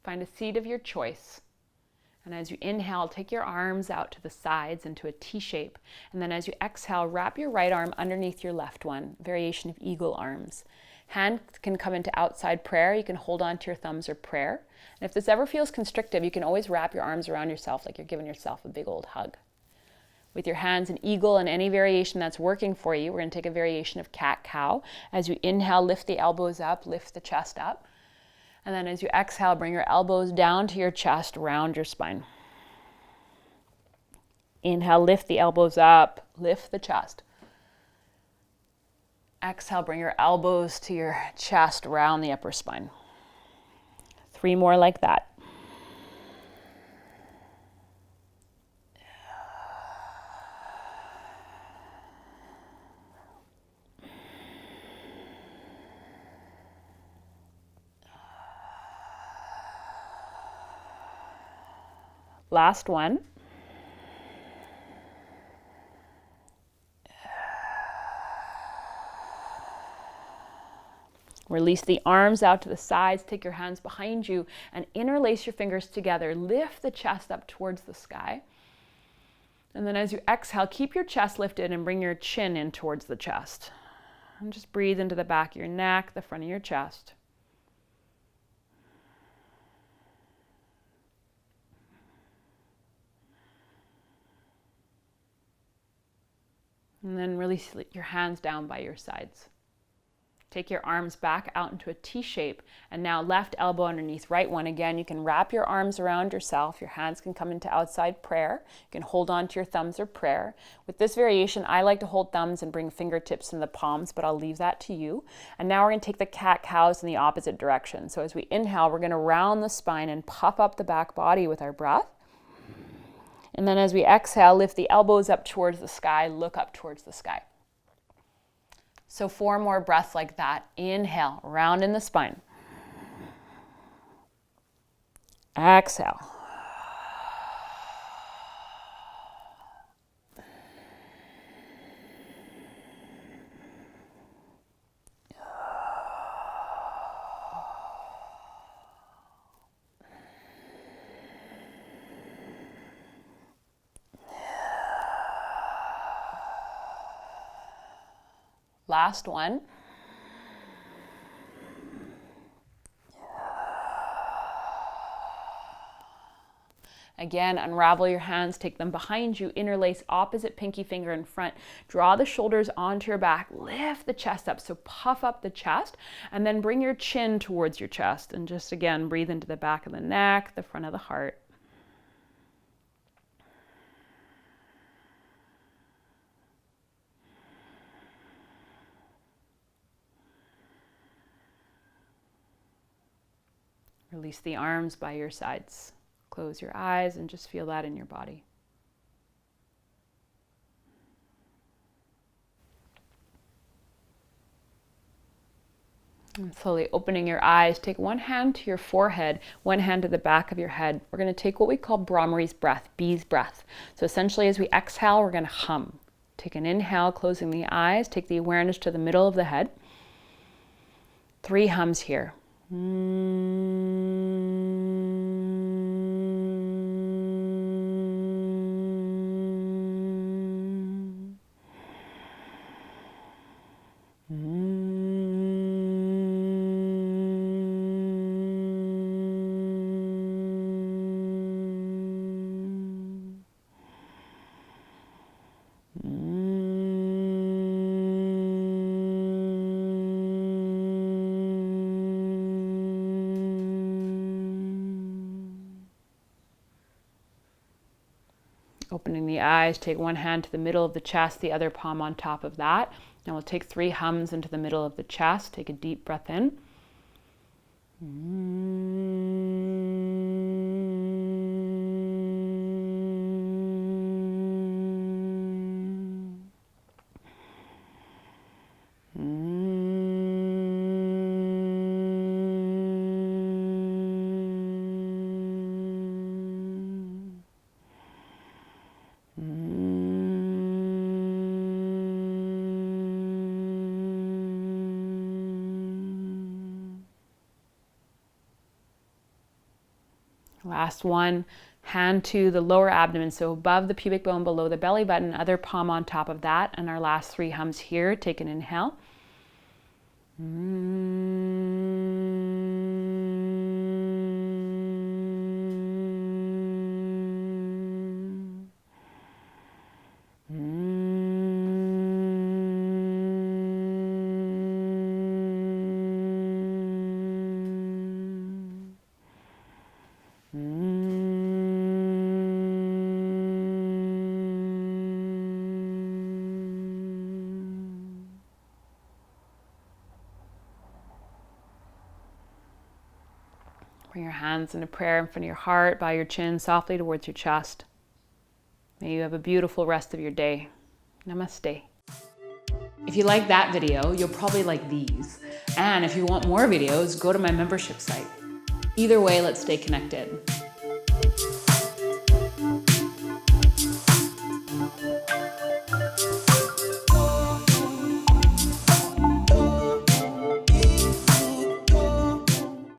Find a seat of your choice. And as you inhale, take your arms out to the sides into a T shape. And then as you exhale, wrap your right arm underneath your left one, variation of eagle arms. Hand can come into outside prayer. You can hold on to your thumbs or prayer. And if this ever feels constrictive, you can always wrap your arms around yourself like you're giving yourself a big old hug. With your hands in eagle and any variation that's working for you, we're going to take a variation of cat-cow. As you inhale, lift the elbows up, lift the chest up. And then as you exhale, bring your elbows down to your chest, round your spine. Inhale, lift the elbows up, lift the chest. Exhale, bring your elbows to your chest, round the upper spine. 3 more like that. Last one. Release the arms out to the sides, take your hands behind you and interlace your fingers together. Lift the chest up towards the sky. And then as you exhale, keep your chest lifted and bring your chin in towards the chest. And just breathe into the back of your neck, the front of your chest. And then release your hands down by your sides. Take your arms back out into a T shape, and now left elbow underneath right one. Again, you can wrap your arms around yourself. Your hands can come into outside prayer. You can hold on to your thumbs or prayer. With this variation, I like to hold thumbs and bring fingertips in the palms, but I'll leave that to you. And now we're going to take the cat-cows in the opposite direction. So as we inhale, we're going to round the spine and puff up the back body with our breath. And then as we exhale, lift the elbows up towards the sky, look up towards the sky. So 4 more breaths like that. Inhale, round in the spine. Exhale. Last one. Again, unravel your hands, take them behind you, interlace opposite pinky finger in front, draw the shoulders onto your back, lift the chest up, so puff up the chest, and then bring your chin towards your chest, and just again, breathe into the back of the neck, the front of the heart. Release the arms by your sides. Close your eyes and just feel that in your body. And slowly opening your eyes, take one hand to your forehead, one hand to the back of your head. We're going to take what we call Brahmari's breath, bee's breath. So essentially as we exhale, we're going to hum. Take an inhale, closing the eyes, take the awareness to the middle of the head. 3 hums here. Opening the eyes, take one hand to the middle of the chest, the other palm on top of that. Now we'll take 3 hums into the middle of the chest. Take a deep breath in. Last one, hand to the lower abdomen, so above the pubic bone, below the belly button, other palm on top of that. And our last 3 hums here. Take an inhale. Bring your hands into prayer in front of your heart. Bow your chin softly towards your chest. May you have a beautiful rest of your day. Namaste. If you like that video, you'll probably like these. And if you want more videos, go to my membership site. Either way, let's stay connected.